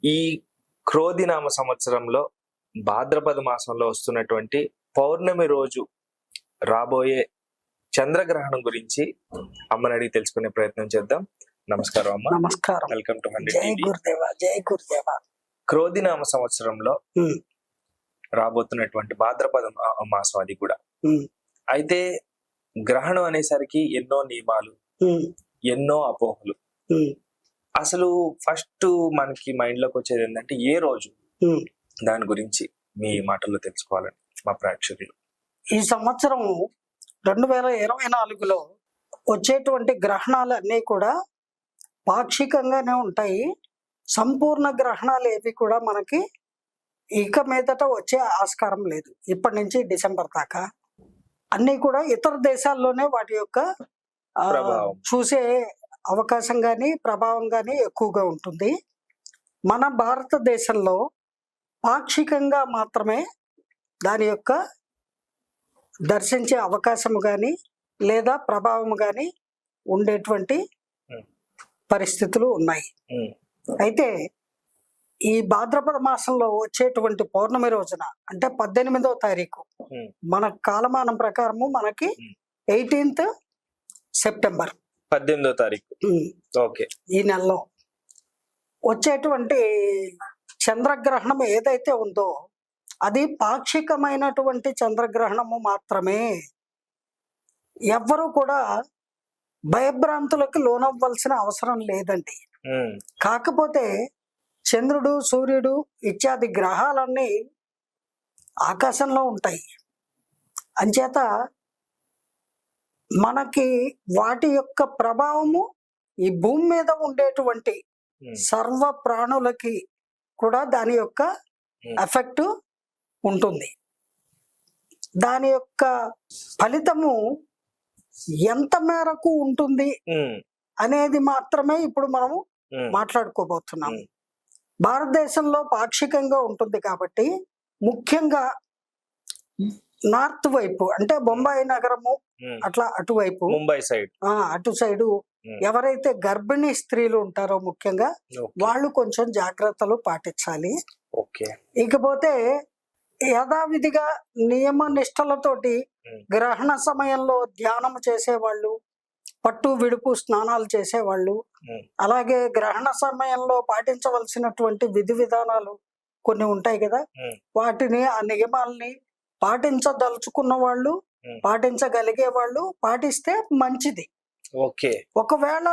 ఈ క్రోధినామ సంవత్సరంలో భాద్రపద మాసంలో వస్తున్నటువంటి పౌర్ణమి రోజు రాబోయే చంద్రగ్రహణం గురించి అమ్మని అడిగి తెలుసుకునే ప్రయత్నం చేద్దాం. నమస్కారం అమ్మ. నమస్కారం. వెల్కమ్ టు జై గురుదేవ. జై గురుదేవ. క్రోధినామ సంవత్సరంలో రాబోతున్నటువంటి భాద్రపద మాసం అది కూడా. అయితే గ్రహణం అనేసరికి ఎన్నో నియమాలు, ఎన్నో అపోహలు. అసలు ఫస్ట్ మనకి మైండ్ లోకి వచ్చేది ఏంటంటే ఏ రోజు, దాని గురించి మీ మాటల్లో తెలుసుకోవాలని మా ప్రేక్షకులు. ఈ సంవత్సరం 2024లో వచ్చేటువంటి గ్రహణాలు అన్నీ కూడా పాక్షికంగానే ఉంటాయి. సంపూర్ణ గ్రహణాలు ఏవి కూడా మనకి ఇక మీదట వచ్చే ఆస్కారం లేదు. ఇప్పటి నుంచి డిసెంబర్ దాకా అన్నీ కూడా ఇతర దేశాల్లోనే వాటి యొక్క చూసే అవకాశం కానీ ప్రభావం కానీ ఎక్కువగా ఉంటుంది. మన భారతదేశంలో పాక్షికంగా మాత్రమే దాని యొక్క దర్శించే అవకాశం కానీ లేదా ప్రభావం కానీ ఉండేటువంటి పరిస్థితులు ఉన్నాయి. అయితే ఈ భాద్రపద మాసంలో వచ్చేటువంటి పౌర్ణమి రోజున అంటే 18వ తారీఖు మన కాలమానం ప్రకారము మనకి 18th సెప్టెంబర్ 18వ తారీఖు ఓకే ఈ నెలలో వచ్చేటువంటి చంద్రగ్రహణం ఏదైతే ఉందో అది పాక్షికమైనటువంటి చంద్రగ్రహణము మాత్రమే. ఎవ్వరూ కూడా భయభ్రాంతులకు లోనవ్వాల్సిన అవసరం లేదండి. కాకపోతే చంద్రుడు, సూర్యుడు ఇత్యాది గ్రహాలన్నీ ఆకాశంలో ఉంటాయి. అంచేత మనకి వాటి యొక్క ప్రభావము ఈ భూమి మీద ఉండేటువంటి సర్వ ప్రాణులకి కూడా దాని యొక్క ఎఫెక్ట్ ఉంటుంది. దాని యొక్క ఫలితము ఎంత మేరకు ఉంటుంది అనేది మాత్రమే ఇప్పుడు మనము మాట్లాడుకోబోతున్నాం. భారతదేశంలో పాక్షికంగా ఉంటుంది కాబట్టి ముఖ్యంగా నార్త్ వైపు అంటే బొంబాయి నగరము అట్లా అటువైపు ముంబై సైడ్ అటు సైడు ఎవరైతే గర్భిణీ స్త్రీలు ఉంటారో ముఖ్యంగా వాళ్ళు కొంచెం జాగ్రత్తలు పాటించాలి. ఇకపోతే యథావిధిగా నియమ నిష్టలతోటి గ్రహణ సమయంలో ధ్యానం చేసేవాళ్ళు, పట్టు విడుపు స్నానాలు చేసేవాళ్ళు, అలాగే గ్రహణ సమయంలో పాటించవలసినటువంటి విధి విధానాలు కొన్ని ఉంటాయి కదా, వాటిని ఆ నియమాల్ని పాటించదలుచుకున్న వాళ్ళు, పాటించగలిగే వాళ్ళు పాటిస్తే మంచిది. ఒకవేళ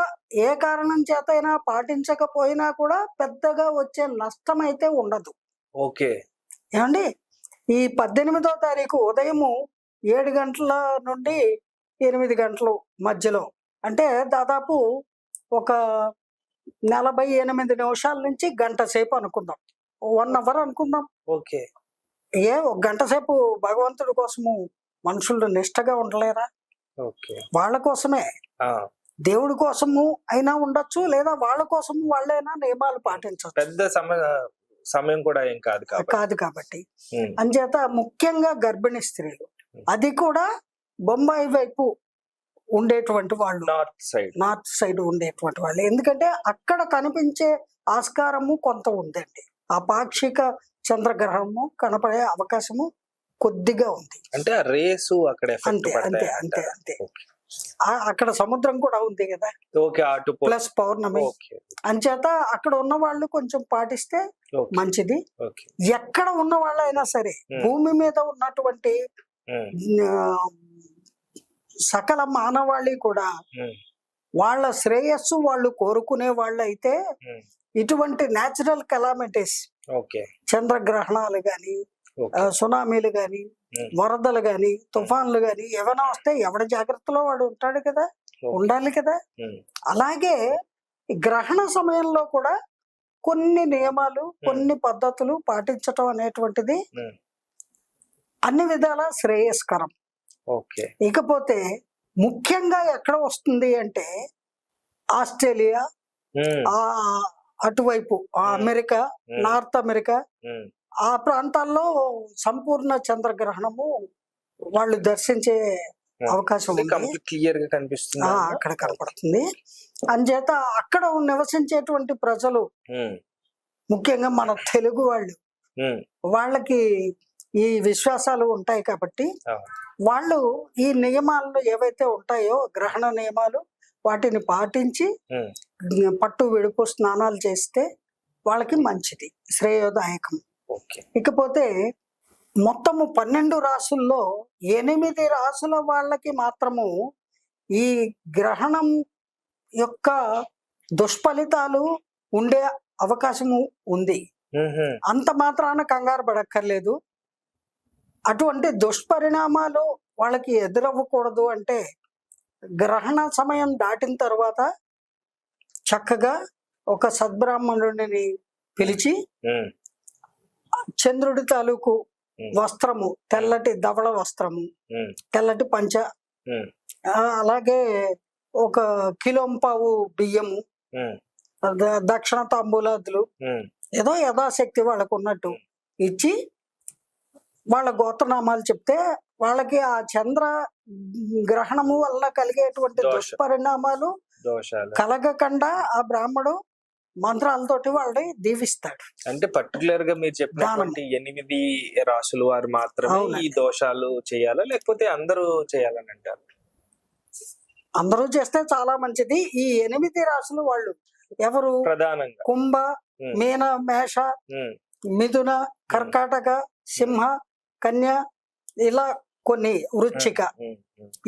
ఏ కారణం చేత అయినా పాటించకపోయినా కూడా పెద్దగా వచ్చే నష్టం అయితే ఉండదు. ఏమండి, ఈ 18వ తారీఖు ఉదయము 7 గంటల నుండి 8 గంటల మధ్యలో అంటే దాదాపు ఒక 48 నిమిషాల నుంచి గంట సేపు అనుకుందాం, 1 అవర్ అనుకుందాం. ఒక గంట సేపు భగవంతుడి కోసము మనుషులు నిష్టగా ఉండలేరా? వాళ్ళ కోసమే, దేవుడి కోసము అయినా ఉండొచ్చు, లేదా వాళ్ళ కోసము వాళ్ళైనా నియమాలు పాటించవచ్చు. పెద్ద సమయం కూడా ఏం కాదు కాబట్టి అంచేత ముఖ్యంగా గర్భిణీ స్త్రీలు, అది కూడా బొంబాయి వైపు ఉండేటువంటి వాళ్ళు, నార్త్ సైడ్ ఉండేటువంటి వాళ్ళు, ఎందుకంటే అక్కడ కనిపించే ఆస్కారము కొంత ఉందండి. ఆ పాక్షిక చంద్రగ్రహణము కనపడే అవకాశము కొద్దిగా ఉంది. అంటే రేసు అక్కడ అంతే అంతే అంతే అంతే. అక్కడ సముద్రం కూడా ఉంది కదా, ప్లస్ పౌర్ణమి. అంచేత అక్కడ ఉన్న వాళ్ళు కొంచెం పాటిస్తే మంచిది. ఎక్కడ ఉన్న వాళ్ళైనా సరే భూమి మీద ఉన్నటువంటి సకల మానవాళి కూడా వాళ్ళ శ్రేయస్సు వాళ్ళు కోరుకునే వాళ్ళు అయితే ఇటువంటి న్యాచురల్ కెలామిటీస్, చంద్రగ్రహణాలు గాని, సునామీలు గాని, వరదలు గాని, తుఫాన్లు గాని ఏమైనా వస్తే ఎవడి జాగ్రత్తలో వాడు ఉంటాడు కదా, ఉండాలి కదా. అలాగే గ్రహణ సమయంలో కూడా కొన్ని నియమాలు, కొన్ని పద్ధతులు పాటించటం అనేటువంటిది అన్ని విధాల శ్రేయస్కరం. ఇకపోతే ముఖ్యంగా ఎక్కడ వస్తుంది అంటే ఆస్ట్రేలియా, అటువైపు అమెరికా, నార్త్ అమెరికా ఆ ప్రాంతాల్లో సంపూర్ణ చంద్రగ్రహణము వాళ్ళు దర్శించే అవకాశం ఉంది. క్లియర్ గా కనిపిస్తుంది, అక్కడ కనపడుతుంది. అంచేత అక్కడ నివసించేటువంటి ప్రజలు ముఖ్యంగా మన తెలుగు వాళ్ళు, వాళ్ళకి ఈ విశ్వాసాలు ఉంటాయి కాబట్టి వాళ్ళు ఈ నియమాలు ఏవైతే ఉంటాయో గ్రహణ నియమాలు వాటిని పాటించి పట్టు విడుపు స్నానాలు చేస్తే వాళ్ళకి మంచిది, శ్రేయోదాయకం. ఇకపోతే మొత్తము 12 రాసుల్లో 8 రాసుల వాళ్ళకి మాత్రము ఈ గ్రహణం యొక్క దుష్ఫలితాలు ఉండే అవకాశము ఉంది. అంత మాత్రాన కంగారు పడక్కర్లేదు. అటువంటి దుష్పరిణామాలు వాళ్ళకి ఎదురవ్వకూడదు అంటే గ్రహణ సమయం దాటిన తర్వాత చక్కగా ఒక సద్బ్రాహ్మణుడిని పిలిచి చంద్రుడి తాలూకు వస్త్రము, తెల్లటి ధవళ వస్త్రము, తెల్లటి పంచ, అలాగే ఒక కిలోంపావు బియ్యము, దక్షిణ తాంబూలాదులు ఏదో యథాశక్తి వాళ్ళకు ఉన్నట్టు ఇచ్చి వాళ్ళ గోత్రనామాలు చెప్తే వాళ్ళకి ఆ చంద్ర గ్రహణము వల్ల కలిగేటువంటి దుష్పరిణామాలు కలగకుండా ఆ బ్రాహ్మడు మంత్రాలతోటి వాళ్ళని దీవిస్తాడు. అంటే పర్టికులర్ గా మీరు చెప్పినటువంటి 8 రాసుల వారు మాత్రమే ఈ దోషాలు చేయాలా, లేకపోతే అందరూ చేయాలని అంటారు? అందరూ చేస్తే చాలా మంచిది. ఈ 8 రాసులు వాళ్ళు ఎవరు? ప్రధానంగా కుంభ, మీన, మేష, మిథున, కర్కాటక, సింహ, కన్య, ఇలా కొన్ని, వృశ్చిక,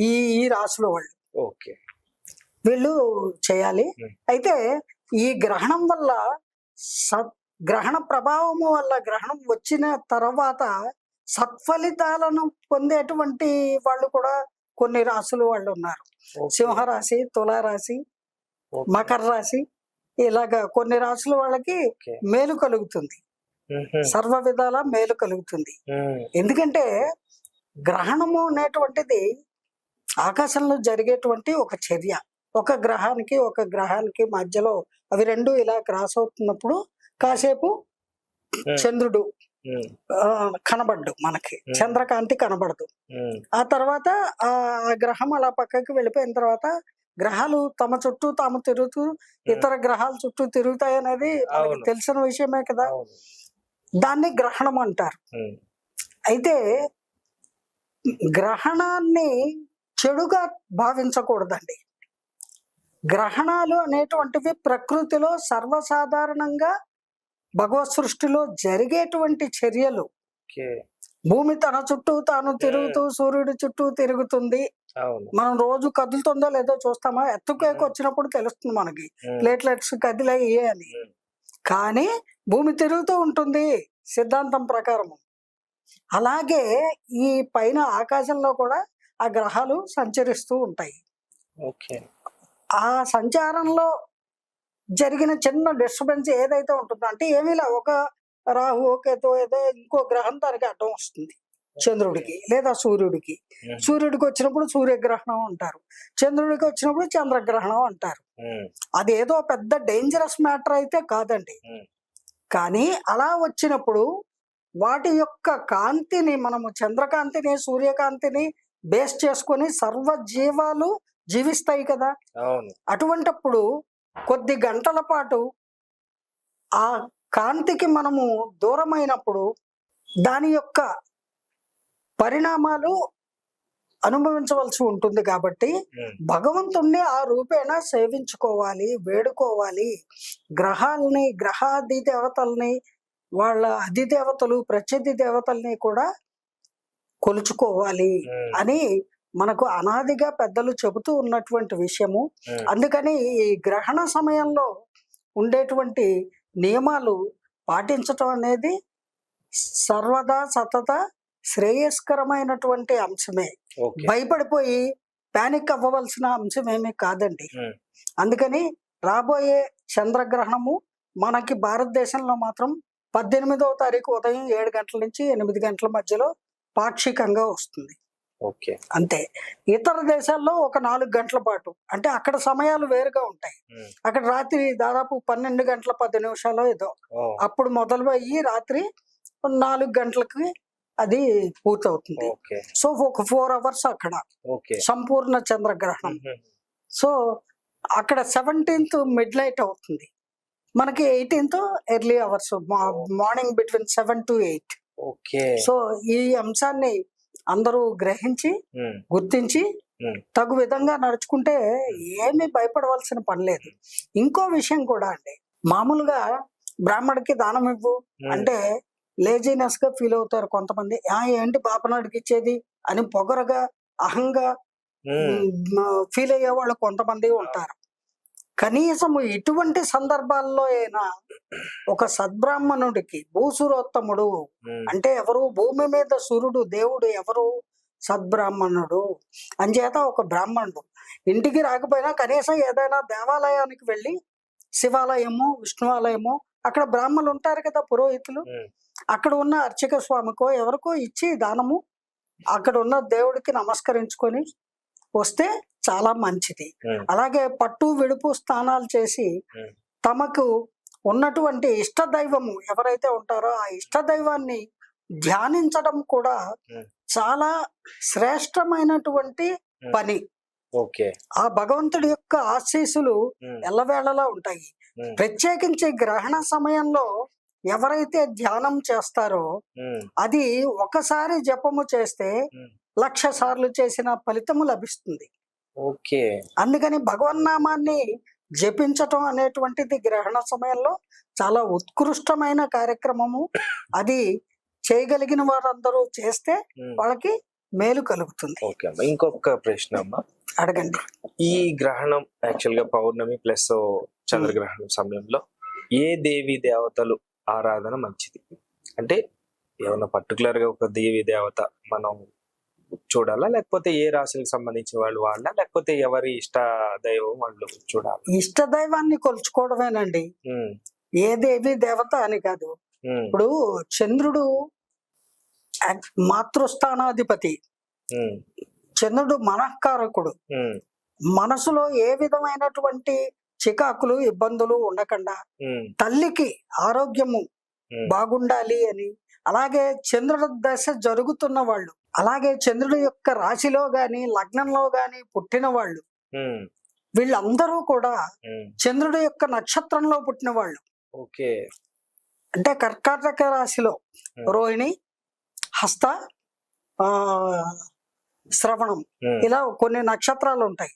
ఈ రాసుల వాళ్ళు వీళ్ళు చేయాలి. అయితే ఈ గ్రహణం వల్ల గ్రహణ ప్రభావము వల్ల గ్రహణం వచ్చిన తర్వాత సత్ఫలితాలను పొందేటువంటి వాళ్ళు కూడా కొన్ని రాసులు వాళ్ళు ఉన్నారు. సింహరాశి, తులారాశి, మకర రాశి, ఇలాగా కొన్ని రాసుల వాళ్ళకి మేలు కలుగుతుంది, సర్వ విధాల మేలు కలుగుతుంది. ఎందుకంటే గ్రహణము అనేటువంటిది ఆకాశంలో జరిగేటువంటి ఒక చర్య. ఒక గ్రహానికి మధ్యలో అవి రెండు ఇలా క్రాస్ అవుతున్నప్పుడు కాసేపు చంద్రుడు కనబడ్డు, మనకి చంద్రకాంతి కనబడదు. ఆ తర్వాత ఆ గ్రహం అలా పక్కకి వెళ్ళిపోయిన తర్వాత గ్రహాలు తమ చుట్టూ తాము తిరుగుతూ ఇతర గ్రహాల చుట్టూ తిరుగుతాయి అనేది మనకి తెలిసిన విషయమే కదా. దాన్ని గ్రహణం అంటారు. అయితే గ్రహణాన్ని చెడుగా భావించకూడదండి. గ్రహణాలు అనేటువంటివి ప్రకృతిలో సర్వసాధారణంగా భగవత్ సృష్టిలో జరిగేటువంటి చర్యలు. భూమి తన చుట్టూ తాను తిరుగుతూ సూర్యుడి చుట్టూ తిరుగుతుంది. మనం రోజు కదులుతుందో లేదో చూస్తామా? ఎత్తుకేకి వచ్చినప్పుడు తెలుస్తుంది మనకి ప్లేట్లెట్స్ కదిలయ్యే అని. కానీ భూమి తిరుగుతూ ఉంటుంది సిద్ధాంతం ప్రకారం. అలాగే ఈ పైన ఆకాశంలో కూడా ఆ గ్రహాలు సంచరిస్తూ ఉంటాయి. ఆ సంచారంలో జరిగిన చిన్న డిస్టర్బెన్స్ ఏదైతే ఉంటుందో, అంటే ఏమీలా ఒక రాహు కేతు ఏదో ఇంకో గ్రహం దానికి అడ్డం వస్తుంది చంద్రుడికి లేదా సూర్యుడికి. సూర్యుడికి వచ్చినప్పుడు సూర్యగ్రహణం అంటారు, చంద్రుడికి వచ్చినప్పుడు చంద్రగ్రహణం అంటారు. అదేదో పెద్ద డేంజరస్ మ్యాటర్ అయితే కాదండి. కానీ అలా వచ్చినప్పుడు వాటి యొక్క కాంతిని మనము చంద్రకాంతిని సూర్యకాంతిని బేస్ చేసుకొని సర్వ జీవాలు జీవిస్తాయి కదా. అటువంటప్పుడు కొద్ది గంటల పాటు ఆ కాంతికి మనము దూరమైనప్పుడు దాని యొక్క పరిణామాలు అనుభవించవలసి ఉంటుంది. కాబట్టి భగవంతుణ్ణి ఆ రూపేణ సేవించుకోవాలి, వేడుకోవాలి. గ్రహాలని, గ్రహాది దేవతల్ని, వాళ్ళ అధిదేవతలు ప్రత్యధి దేవతల్ని కూడా కొలుచుకోవాలి అని మనకు అనాదిగా పెద్దలు చెబుతూ ఉన్నటువంటి విషయము. అందుకని ఈ గ్రహణ సమయంలో ఉండేటువంటి నియమాలు పాటించటం అనేది సర్వదా సతత శ్రేయస్కరమైనటువంటి అంశమే. భయపడిపోయి పానిక్ అవ్వవలసిన అంశమేమీ కాదండి. అందుకని రాబోయే చంద్రగ్రహణము మనకి భారతదేశంలో మాత్రం 18వ తారీఖు ఉదయం 7 గంటల నుంచి 8 గంటల మధ్యలో పాక్షికంగా వస్తుంది. అంతే. ఇతర దేశాల్లో ఒక 4 గంటల పాటు, అంటే అక్కడ సమయాలు వేరుగా ఉంటాయి. అక్కడ రాత్రి దాదాపు 12 గంటల 10 నిమిషాలు ఏదో అప్పుడు మొదలయ్యి రాత్రి 4 గంటలకి అది పూర్తవుతుంది. సో ఒక 4 అవర్స్ అక్కడ సంపూర్ణ చంద్రగ్రహణం. సో అక్కడ 17th మిడ్ నైట్ అవుతుంది, మనకి 18th early hours, morning between 7 to 8. Okay. So ఈ అంశాన్ని అందరూ గ్రహించి గుర్తించి తగు విధంగా నడుచుకుంటే ఏమీ భయపడవలసిన పని లేదు. ఇంకో విషయం కూడా అండి, మామూలుగా బ్రాహ్మడికి దానం ఇవ్వు అంటే లేజినెస్ గా ఫీల్ అవుతారు కొంతమంది. ఏంటి బాపనాడికి ఇచ్చేది అని పొగరగా అహంగా ఫీల్ అయ్యే వాళ్ళు కొంతమంది ఉంటారు. కనీసం ఇటువంటి సందర్భాల్లో అయినా ఒక సద్బ్రాహ్మణుడికి భూసురోత్తముడు అంటే ఎవరు, భూమి మీద సూర్యుడు దేవుడు ఎవరు, సద్బ్రాహ్మణుడు. అంచేత ఒక బ్రాహ్మణుడు ఇంటికి రాకపోయినా కనీసం ఏదైనా దేవాలయానికి వెళ్ళి, శివాలయము విష్ణువాలయము, అక్కడ బ్రాహ్మణులు ఉంటారు కదా పురోహితులు, అక్కడ ఉన్న అర్చక స్వామికో ఎవరికో ఇచ్చి దానము అక్కడ ఉన్న దేవుడికి నమస్కరించుకొని వస్తే చాలా మంచిది. అలాగే పట్టు విడుపు స్నానాలు చేసి తమకు ఉన్నటువంటి ఇష్ట దైవము ఎవరైతే ఉంటారో ఆ ఇష్ట దైవాన్ని ధ్యానించడం కూడా చాలా శ్రేష్టమైనటువంటి పని. ఆ భగవంతుడి యొక్క ఆశీస్సులు ఎల్లవేళలా ఉంటాయి. ప్రత్యేకించి గ్రహణ సమయంలో ఎవరైతే ధ్యానం చేస్తారో అది ఒకసారి జపము చేస్తే 1,00,000 సార్లు చేసిన ఫలితము లభిస్తుంది. అందుకని భగవన్నామాన్ని జపించటం అనేటువంటిది గ్రహణ సమయంలో చాలా ఉత్కృష్టమైన కార్యక్రమము. అది చేయగలిగిన వారందరూ చేస్తే వాళ్ళకి మేలు కలుగుతుంది. ఇంకొక ప్రశ్న అమ్మా, అడగండి. ఈ గ్రహణం యాక్చువల్ గా పౌర్ణమి ప్లస్ చంద్రగ్రహణం సమయంలో ఏ దేవి దేవతలు ఆరాధన మంచిది? అంటే ఏమన్నా పర్టికులర్ గా ఒక దేవి దేవత మనం చూడాలా, లేకపోతే ఏ రాశులకు సంబంధించిన వాళ్ళు వాళ్ళ, లేకపోతే ఎవరి ఇష్ట దైవం వాళ్ళు చూడాలి? ఇష్ట దైవాన్ని కొలుచుకోవడమేనండి, ఏ దేవి దేవత అని కాదు. ఇప్పుడు చంద్రుడు మాతృస్థానాధిపతి, చంద్రుడు మనఃకారకుడు. మనసులో ఏ విధమైనటువంటి చికాకులు ఇబ్బందులు ఉండకుండా తల్లికి ఆరోగ్యము బాగుండాలి అని, అలాగే చంద్రుడి దశ జరుగుతున్న వాళ్ళు, అలాగే చంద్రుడి యొక్క రాశిలో గాని లగ్నంలో గాని పుట్టిన వాళ్ళు, వీళ్ళందరూ కూడా చంద్రుడి యొక్క నక్షత్రంలో పుట్టిన వాళ్ళు. అంటే కర్కాటక రాశిలో రోహిణి, హస్త, శ్రవణం, ఇలా కొన్ని నక్షత్రాలు ఉంటాయి,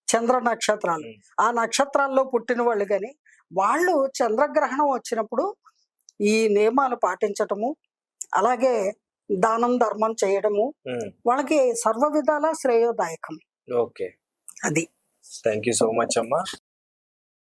చంద్ర నక్షత్రాలు. ఆ నక్షత్రాల్లో పుట్టిన వాళ్ళు కానీ వాళ్ళు చంద్రగ్రహణం వచ్చినప్పుడు ఈ నియమాలు పాటించటము, అలాగే దానం ధర్మం చేయడము వాళ్ళకి సర్వ విధాల శ్రేయోదాయకం. థ్యాంక్ యూ సో మచ్ అమ్మా.